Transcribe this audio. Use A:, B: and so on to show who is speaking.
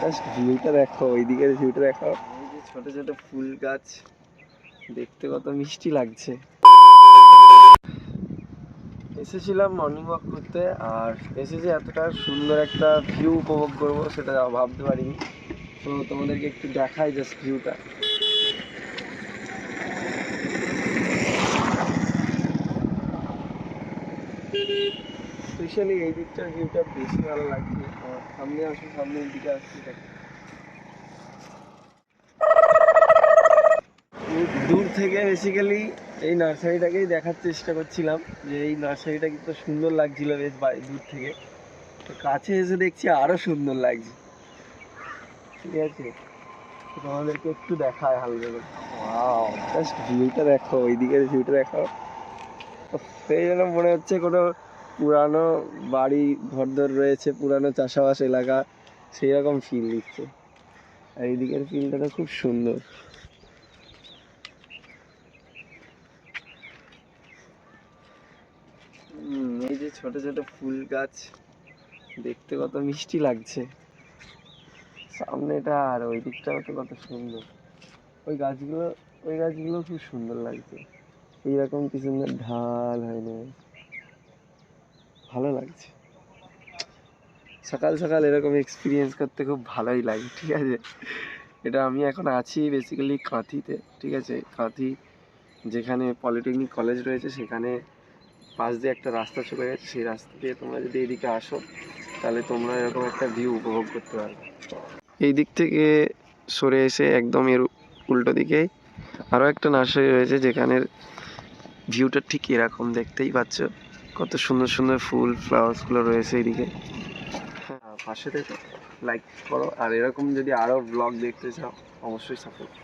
A: Just ভিউটা দেখো, ওইদিকের ভিউটা দেখো। এই যে ছোট ছোট ফুল গাছ, দেখতে কত মিষ্টি লাগছে। এসেছিলাম মর্নিং ওয়াক করতে, আর এসে যে এতটা সুন্দর একটা ভিউ উপভোগ করবো সেটা ভাবতে পারিনি। তো তোমাদেরকে একটু দেখাই জাস্ট ভিউটা। স্পেশালি এই দিকটার ভিউটা বেশি ভালো লাগছে। সামনে আসো, সামনের দিকে আসছি দেখো। দূর থেকে বেসিক্যালি এই নার্সারিটাকেই দেখার চেষ্টা করছিলাম, যে এই নার্সারিটা কিন্তু সুন্দর লাগছিল বেশ দূর থেকে। তো কাছে এসে দেখছি আরো সুন্দর লাগছে। ঠিক আছে, তো তোমাদেরকে একটু দেখায় হালকা করে। ওয়াও, জাস্ট ভিউটা দেখো, ওইদিকের ভিউটা দেখো। সেই যেন মনে হচ্ছে কোনো পুরানো বাড়ি ঘরদোর রয়েছে, পুরানো চাষাবাস এলাকা, সেই রকম ফিল দিচ্ছে। আর এইদিকের ফিলটা তো খুব সুন্দর। এই যে ছোট ছোট ফুল গাছ, দেখতে কত মিষ্টি লাগছে। সামনেটা আর ওই দিকটাও তো কত সুন্দর। ওই গাছগুলো খুব সুন্দর লাগছে। এইরকম কি সুন্দর ঢাল হয়নি, ভালো লাগছে। সকাল সকাল এরকম এক্সপিরিয়েন্স করতে খুব ভালোই লাগে। ঠিক আছে, এটা আমি এখন আছি বেসিক্যালি কাঁথিতে। ঠিক আছে, কাঁথি যেখানে পলিটেকনিক কলেজ রয়েছে, সেখানে পাশ দিয়ে একটা রাস্তা চলে গেছে। সেই রাস্তা দিয়ে তোমরা যদি এদিকে আসো, তাহলে তোমরা এরকম একটা ভিউ উপভোগ করতে পারবে। এই দিক থেকে সরে এসে একদম এর উল্টো দিকে আরও একটা নার্সারি রয়েছে, যেখানের ভিউটা ঠিক এরকম, দেখতেই পাচ্ছ কত সুন্দর সুন্দর ফুল ফ্লাওয়ার্সগুলো রয়েছে এইদিকে। হ্যাঁ, পাশে থেকে লাইক করো, আর এরকম যদি আরও ব্লগ দেখতে চাও অবশ্যই সাপোর্ট।